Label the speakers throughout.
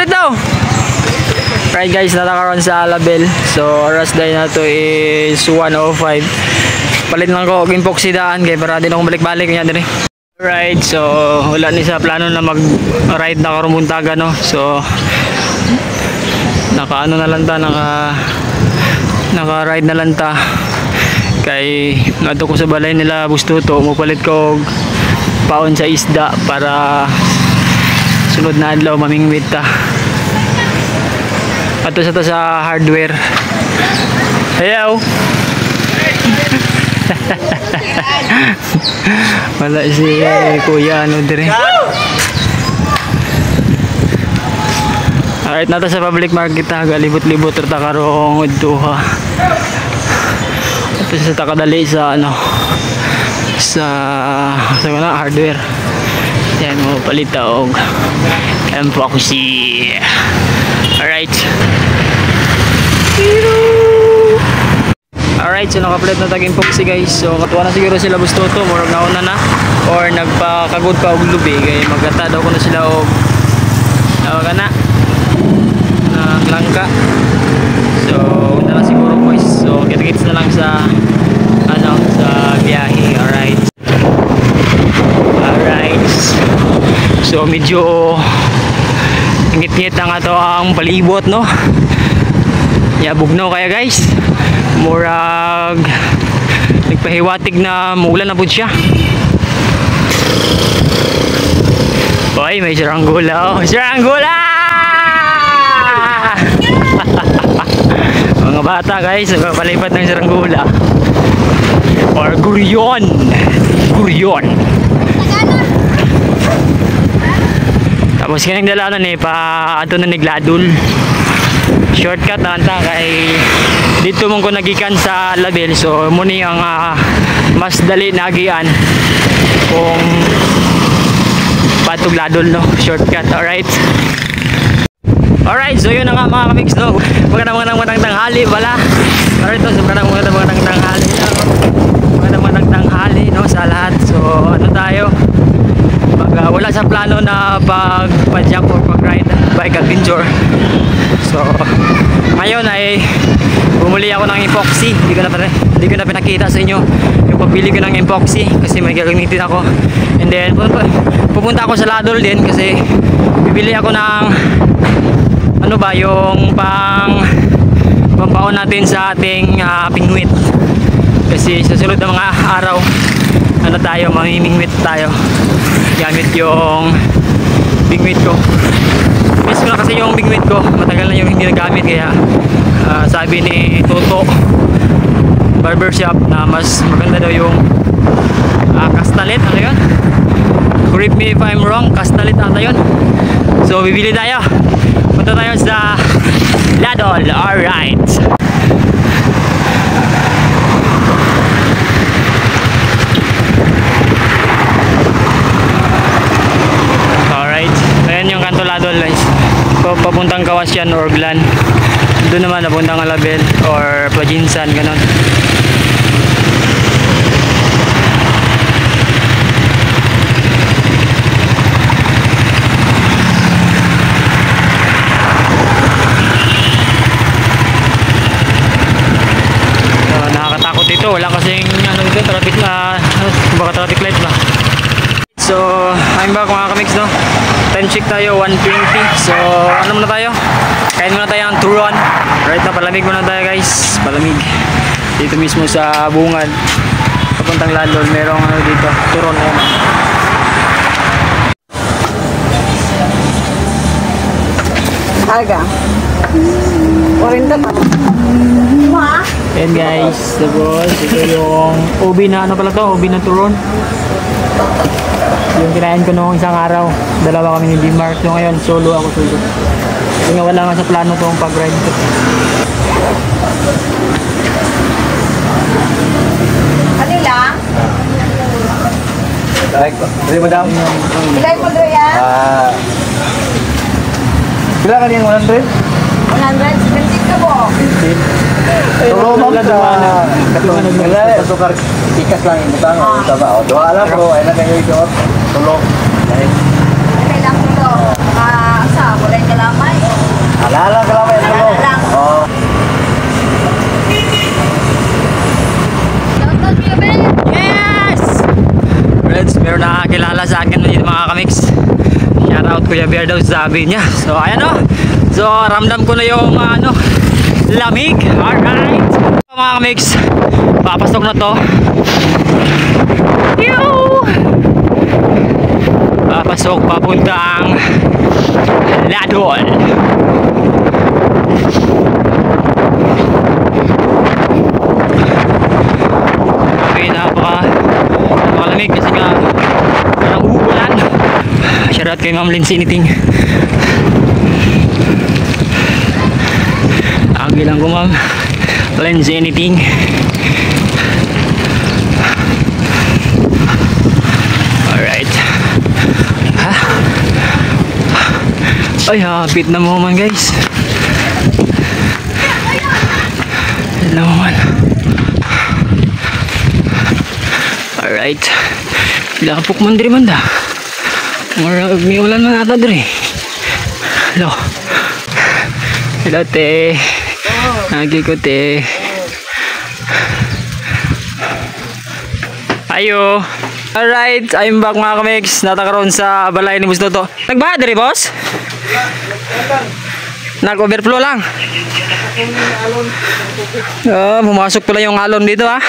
Speaker 1: palit daw. Right guys, natakaroon sa label. So oras day na to is 1:05. Palit lang ko og epoxy daan kay para din ako balik-balik nya dire. Right, so wala ni sa plano na mag-ride na karon buntaga no. So naka-ano na lang ta, naka-ride na lang ta. Kay nato ko sa balay nila Bustuto, mopalit ko paon sa isda para sunod na adlaw mamingwit ta. Ato sa ta sa hardware. Hello. Wala si kuya ano dire. Alright, nata sa public market ta, galibot-libot ta karong udtuha. Ito sa takadali sa ano sa mga hardware. Yan mo palita og epoxy. Alright. Alright, so nakapalit na tag epoxy guys. So katuwa na siguro sila Bustuto, murag nauna na or nagpakagod pa og lubi kay magata daw ko na sila og kana langka. So na lang siguro boys. So kita-kits na lang sa ano sa biyahe. Alright. Alright. So medyo ngit-ngit ang ato ang palibot no. Yabugno kaya guys. Murag nagpahiwatig na muulan na pud siya. Hoy, may saranggula. Oh, saranggula! Mga bata guys, nagpapalipat ng saranggula. Or guryon. Guryon. Tapos kanang dalanan eh, pa ato na nigladul. Shortcut na anta kay dito mong ko nagikan sa label. So muni ang mas dali na agian kung patugladol no, shortcut. Alright. Alright, so yun na nga mga kamix no. Magandang tanghali wala. Alright, so magandang tanghali. Magandang tanghali no sa lahat. So ano tayo? Wala sa plano na pag-jack or pag-ride bike adventure. So ngayon ay bumuli ako ng epoxy. Hindi ko na pinakita sa inyo yung pagbili ko ng epoxy kasi may gagamitin ako. And then pupunta ako sa Ladol din kasi bibili ako ng ano ba yung pampaon natin sa ating pingwit. Kasi sa sunod na mga araw ano tayo, mamimingwit tayo gamit yung bingwit ko. Miss ko na kasi yung bingwit ko, matagal na yung hindi nagamit kaya sabi ni Toto barbershop na mas maganda daw yung kastalit, ano yun? Correct me if I'm wrong, kastalit ata yun. So bibili tayo, punta tayo sa Ladol. Alright. Ayan yung kanto Ladol guys. So, papuntang Kawasyan or Glan. Doon naman napuntang Alabel or Pajinsan, ganon. Nakakatakot dito. Wala kasing ano dito, traffic na baka traffic light ba. So, I'm back mga kamix no. Time check tayo 1:20. So, ano muna tayo? Kain muna tayo ng turon. Right na, palamig muna tayo guys. Palamig. Dito mismo sa bungad. Papuntang Ladol, merong ano dito, turon yan.
Speaker 2: Aga. Orinda pa. Ma?
Speaker 1: Ayan guys, tapos ito yung ubi na ano pala to, ubi na turon. Yung kinain ko noong isang araw, dalawa kami ni D-Mark. So ngayon, solo ako solo. Kasi nga wala nga sa plano itong pag-ride ko.
Speaker 2: Ano lang?
Speaker 3: Pwede madam?
Speaker 2: Ilay mo doon yan?
Speaker 3: Kailan ka niyan 100?
Speaker 2: 100, ka po.
Speaker 3: 15? Turo mo ka sa sukar ikas lang yung butang. Doa alam bro, ay na kayo ito. Tulog.
Speaker 2: Kailang ko to. Asa, kulay kalamay.
Speaker 3: Lalang ka lang, ito mo.
Speaker 2: Lalang.
Speaker 3: Oo.
Speaker 1: Yes! Friends, meron nakakilala sa akin dito mga kamix. Shoutout Kuya Bear daw sabi niya. So ayan o. So ramdam ko na yung lamig. Alright. Mga kamix, papasok na to. Yoo! Papasok papuntang Ladol. Okay, napakalamig kasi nga parang uulan. Shoutout kay Ma'am Lindsay Niting. Agi lang ko Ma'am Lindsay Niting. Alright. Ay, hapit na mo man guys. Hapit na mo man. Alright. Lapok man diri man da. May ulan man ata diri. Hello. Hello te. Nagi ko te. Ayo. Alright, I'm back mga kamix. Natakaroon sa balay ni Boss Toto. Nagbaha diri boss? Nag-overflow lang. Pumasok pala yung alon dito ha.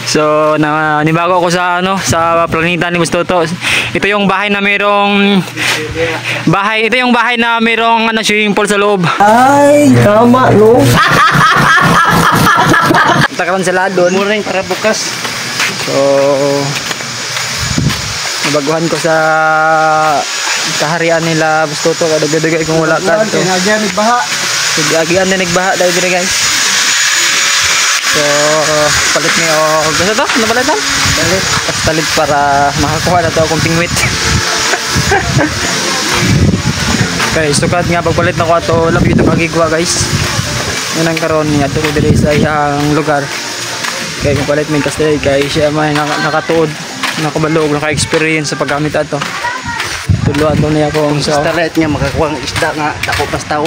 Speaker 1: So, nibago ako sa sa planeta ni Boss Toto. Ito yung bahay na mayroong ito yung bahay na mayroong swimming pool sa loob.
Speaker 3: Ay, tama, no?
Speaker 1: Takaroon sa ladon.
Speaker 3: Mura yung para bukas.
Speaker 1: So, nabaguhan ko sa kaharian nila Boss Toto. Kadagdagay kung wala ka.
Speaker 3: Kaya nagyan, nagbaha.
Speaker 1: Agian na nagbaha dahil dire guys. So, palit niyo gusto to? Ano palitan? Palit. Palit para makakuha na to akong pingwit. Okay, sukat nga pagpalit na ko ato labi ito kagigwa guys. Yan ang karon niya to dire sa iyang lugar. Kaya kung palit may kastilay kay siya may nakatuod, nakabalog, naka-experience sa paggamit ato. Tuluan to niya ko
Speaker 3: Sa starlight niya, makakuha ng isda nga, dako pas tao.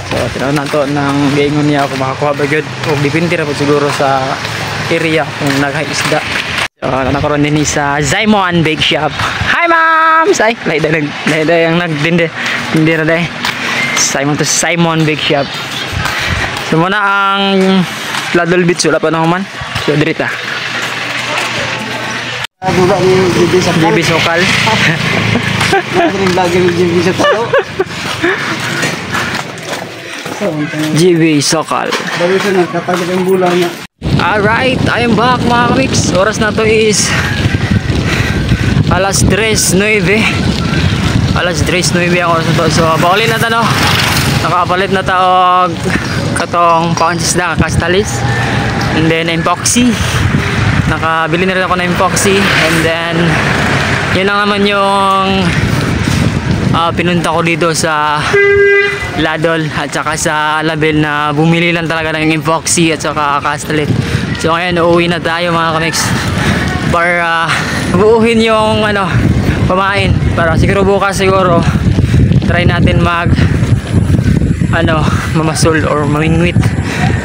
Speaker 1: So, tinaw na to ng gaingon niya kung makakuha ba yun. O dipinti na po siguro sa area kung naghaisda. So, nakaroon din sa Simon Bake Shop. Hi ma'am! Say, laida yung nagdindi. Hindi na dahi. Simon Bake Shop. So, muna ang Ladol Beach. Wala pa naman. So, dirita.
Speaker 3: Dula ni JB sa
Speaker 1: JB Sokal.
Speaker 3: Naging lagi ni JB sa tao.
Speaker 1: JB Sokal.
Speaker 3: Bago siya nagkatagal ang bulan niya.
Speaker 1: Alright, I am back mga kamix. Oras na to is alas 3:09. Alas 3:09 ang oras na to. So, pauli na to no. Nakapalit na to katong pansisda kastalis. And then epoxy. Nakabili na rin ako ng epoxy. And then yun lang naman yung pinunta ko dito sa Ladol at saka sa Label na bumili lang talaga ng epoxy at saka kastalit. So ngayon uuwi na tayo mga kamix para buuhin yung pamain para siguro bukas siguro try natin mamasol or mamingwit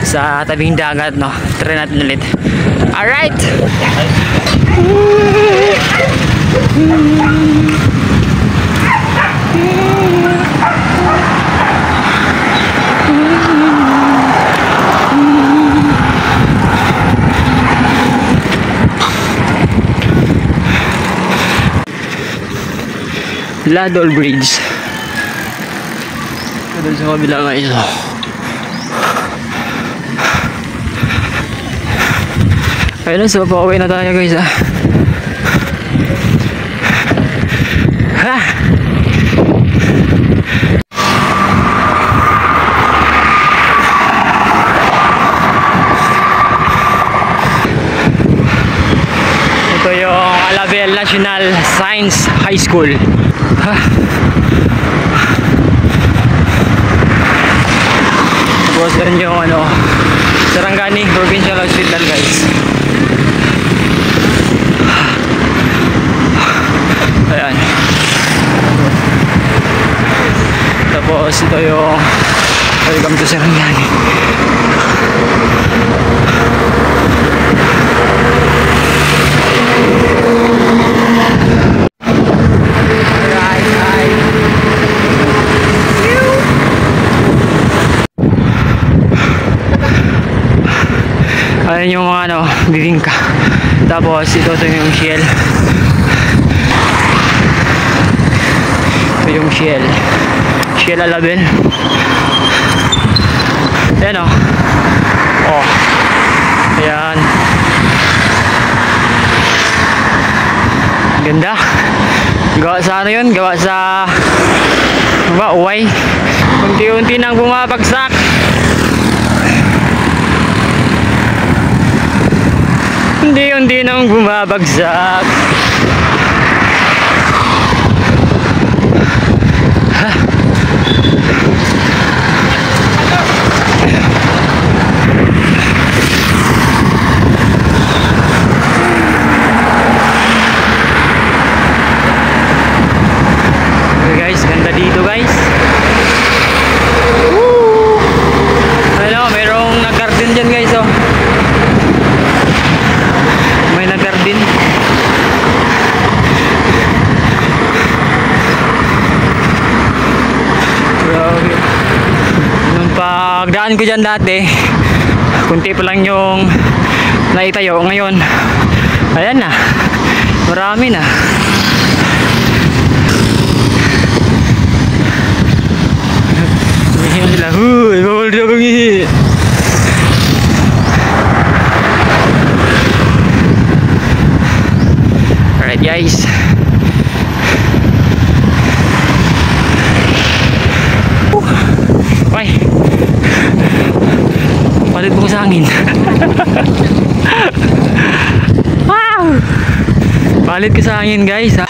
Speaker 1: sa tabing dagat no. Try natin ulit. Alright. Ladol Bridge. Doon sa kabila nga ito. Ayun, so pauwi na tayo guys ha. Ito yung Alabel National Science High School. Tapos rin yung Sarangani Provincial Hospital guys. Ayan. Tapos ito yung welcome to Sarangani. Ayan yung mga ano, bibingka. Tapos ito yung shell. Ito yung shell. Shell alabel. Ayan o. Oh. Ayan. Ganda. Gawa sa ano yun? Gawa sa ano ba? Uway. Unti-unti nang bumabagsak. Unti-unti nang bumabagsak. Okay guys, ganda dito guys. Woo! Ano, mayroong nag-garden dyan guys oh. May nag-garden. Grabe. Nung pagdaan ko dyan dati, kunti pa lang yung naitayo. Ngayon, ayan na. Marami na. Umihi sila. Huy, bawal daw umihi. Alright guys. Ay. Palit mo sa hangin. Wow. Palit ka sa hangin guys ha.